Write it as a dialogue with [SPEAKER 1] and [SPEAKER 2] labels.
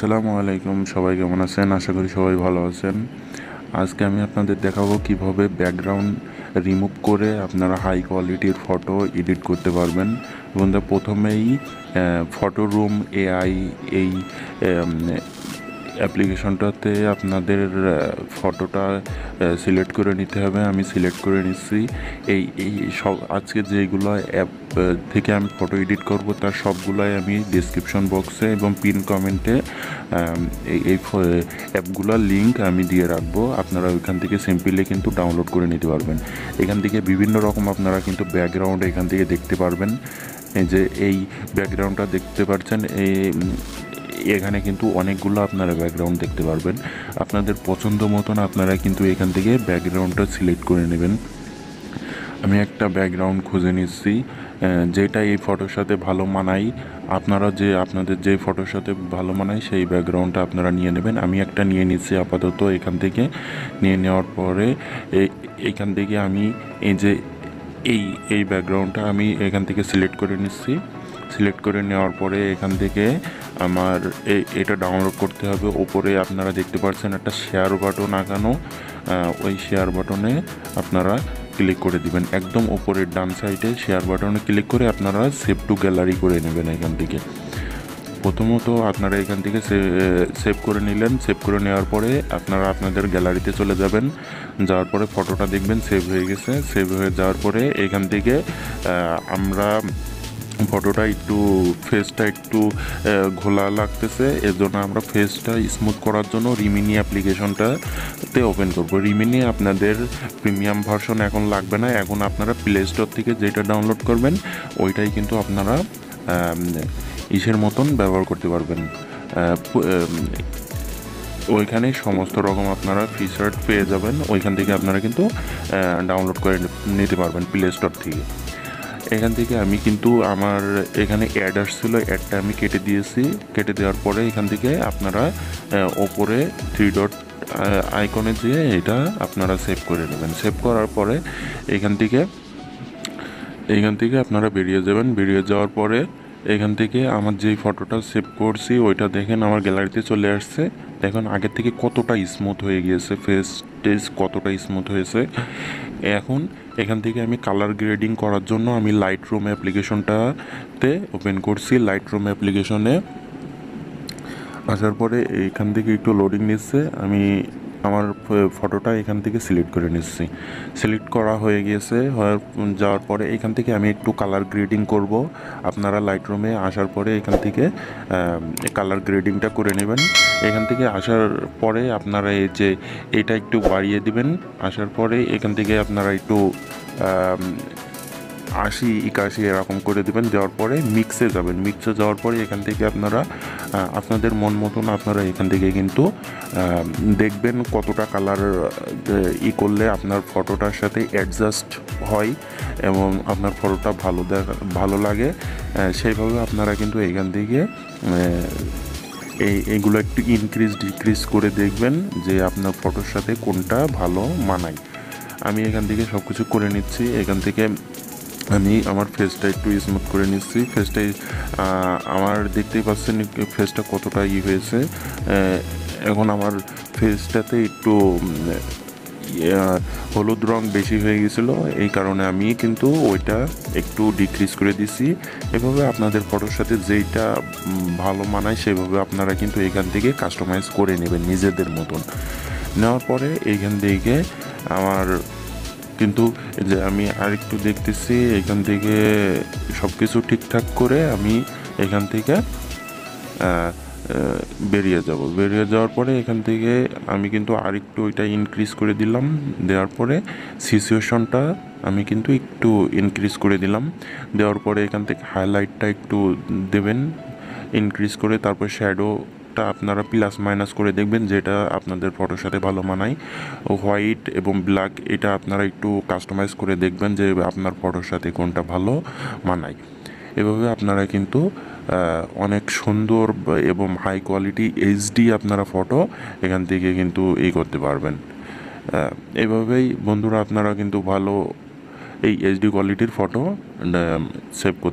[SPEAKER 1] আসসালামু আলাইকুম, সবাই কেমন আছেন? আশা করি সবাই ভালো আছেন। আজকে আমি আপনাদের দেখাবো কিভাবে ব্যাকগ্রাউন্ড রিমুভ করে আপনারা হাই কোয়ালিটির ফটো এডিট করতে পারবেন। বন্ধুরা, প্রথমেই ফটো রুম এআই এই অ্যাপ্লিকেশনটাতে আপনাদের ফটোটা সিলেক্ট করে নিতে হবে। আমি সিলেক্ট করে নিচ্ছি। এই এই সব আজকে যেগুলো অ্যাপ থেকে আমি ফটো এডিট করব তার সবগুলোই আমি ডিসক্রিপশন বক্সে এবং পিন কমেন্টে এই অ্যাপগুলোর লিঙ্ক আমি দিয়ে রাখবো। আপনারা ওইখান থেকে সিম্পলি কিন্তু ডাউনলোড করে নিতে পারবেন। এখান থেকে বিভিন্ন রকম আপনারা কিন্তু ব্যাকগ্রাউন্ড এখান থেকে দেখতে পারবেন। এই যে এই ব্যাকগ্রাউন্ডটা দেখতে পাচ্ছেন, এখানে কিন্তু অনেকগুলো আপনারা ব্যাকগ্রাউন্ড দেখতে পারবেন। আপনাদের পছন্দ মতন আপনারা কিন্তু এখান থেকে ব্যাকগ্রাউন্ডটা সিলেক্ট করে নেবেন। আমি একটা ব্যাকগ্রাউন্ড খুঁজে নিচ্ছি যেটা এই ফটোর সাথে ভালো মানায়। আপনাদের যে ফটোর সাথে ভালো মানায় সেই ব্যাকগ্রাউন্ডটা আপনারা নিয়ে নেবেন। আমি একটা নিয়ে নিচ্ছি আপাতত। এখান থেকে নিয়ে নেওয়ার পরে এইখান থেকে আমি এই ব্যাকগ্রাউন্ডটা আমি এখান থেকে সিলেক্ট করে নিচ্ছি। সিলেক্ট করে নেওয়ার পরে এখান থেকে আমার এটা ডাউনলোড করতে হবে। ওপরে আপনারা দেখতে পাচ্ছেন একটা শেয়ার বাটন আঁকানো। ওই শেয়ার বাটনে আপনারা ক্লিক করে দিবেন। একদম ওপরের ডান সাইডে শেয়ার বাটনে ক্লিক করে আপনারা সেভ টু গ্যালারি করে নেবেন। এখান থেকে প্রথমত আপনারা এখান থেকে সেভ করে নিলেন। সেভ করে নেওয়ার পরে আপনারা আপনাদের গ্যালারিতে চলে যাবেন। যাওয়ার পরে ফটোটা দেখবেন সেভ হয়ে গেছে। সেভ হয়ে যাওয়ার পরে এখান থেকে আমরা ফটোটা ফেসটা একটু ঘোলা লাগতেছে, এর জন্য আমরা ফেসটা স্মুথ করার জন্য রিমিনি অ্যাপ্লিকেশনটাতে ওপেন করবো। রিমিনি আপনাদের প্রিমিয়াম ভার্সন এখন লাগবে না। এখন আপনারা প্লে স্টোর থেকে যেটা ডাউনলোড করবেন ওইটাই কিন্তু আপনারা ইসের মতন ব্যবহার করতে পারবেন। ওইখানে সমস্ত রকম আপনারা ফিচার পেয়ে যাবেন। ওইখান থেকে আপনারা কিন্তু ডাউনলোড করে নিতে পারবেন প্লে স্টোর থেকে। এখান থেকে আমি কিন্তু আমার এখানে অ্যাড আসছিলো, অ্যাডটা আমি কেটে দিয়েছি। কেটে দেওয়ার পরে এখান থেকে আপনারা ওপরে 3 ডট আইকনে দিয়ে এটা আপনারা সেভ করে নেবেন। সেভ করার পরে এখান থেকে আপনারা বেরিয়ে যাবেন। বেরিয়ে যাওয়ার পরে এখান থেকে আমার যেই ফটোটা সেভ করছি ওইটা দেখেন আমার গ্যালারিতে চলে আসছে। দেখুন আগের থেকে কতটা স্মুথ হয়ে গিয়েছে, ফেস টেস কতটা স্মুথ হয়েছে। এখন এখান থেকে আমি কালার গ্রেডিং করার জন্য আমি লাইট রুম অ্যাপ্লিকেশনটাতে ওপেন করছি। লাইট রুম অ্যাপ্লিকেশনে আসার পরে এখান থেকে একটু লোডিং নিচ্ছে। আমি আমার ফটোটা এখান থেকে সিলেক্ট করে নিচ্ছি। সিলেক্ট করা হয়ে গিয়েছে। যাওয়ার পরে এখান থেকে আমি একটু কালার গ্রেডিং করব। আপনারা লাইট রুমে আসার পরে এখান থেকে কালার গ্রেডিংটা করে নেবেন। এখান থেকে আসার পরে আপনারা এটা একটু বাড়িয়ে দিবেন। আসার পরে এখান থেকে আপনারা একটু 80-81 এরকম করে দেবেন। দেওয়ার পরে মিক্সে যাবেন। মিক্সে যাওয়ার পরে এখান থেকে আপনারা আপনাদের মন মতন আপনারা এখান থেকে কিন্তু দেখবেন কতটা কালার করলে আপনার ফটোটার সাথে অ্যাডজাস্ট হয় এবং আপনার ফটোটা ভালো লাগে। সেইভাবে আপনারা কিন্তু এখান থেকে এইগুলো একটু ইনক্রিজ ডিক্রিজ করে দেখবেন যে আপনার ফটোর সাথে কোনটা ভালো মানায়। আমি এখান থেকে সব কিছু করে নিচ্ছি। এখান থেকে আমি আমার ফেসটা একটু স্মুথ করে নিচ্ছি। ফেসটাই আমার দেখতেই পাচ্ছেন ফেসটা কতটা হয়েছে। এখন আমার ফেসটাতে একটু হলুদ রং বেশি হয়ে গেছিলো, এই কারণে আমি কিন্তু ওইটা একটু ডিক্রিজ করে দিছি। এভাবে আপনাদের ফটোর সাথে যেইটা ভালো মানায় সেভাবে আপনারা কিন্তু এখান থেকে কাস্টমাইজ করে নেবেন নিজেদের মতন। নেওয়ার পরে এইখান থেকে আমার কিন্তু যে আমি আরেকটু দেখতেছি এখান থেকে সব কিছু ঠিকঠাক করে আমি এখান থেকে বেরিয়ে যাব। বেরিয়ে যাওয়ার পরে এখান থেকে আমি কিন্তু আরেকটু এটা ইনক্রিজ করে দিলাম। দেওয়ার পরে সিচুয়েশনটা আমি কিন্তু একটু ইনক্রিজ করে দিলাম। দেওয়ার পরে এখান থেকে হাইলাইটটা একটু দেবেন ইনক্রিজ করে। তারপর শ্যাডোটা আপনারা প্লাস মাইনাস করে দেখবেন যেটা আপনাদের ফটোর সাথে ভালো মানায়। হোয়াইট এবং ব্ল্যাক এটা আপনারা একটু কাস্টমাইজ করে দেখবেন যে আপনার ফটোর সাথে কোনটা ভালো মানায়। এভাবে আপনারা কিন্তু অনেক সুন্দর এবং হাই কোয়ালিটি এইচডি আপনারা ফটো এখান থেকে কিন্তু করতে পারবেন। এভাবেই বন্ধুরা আপনারা কিন্তু ভালো এই এইচডি কোয়ালিটির ফটো সেভ করতে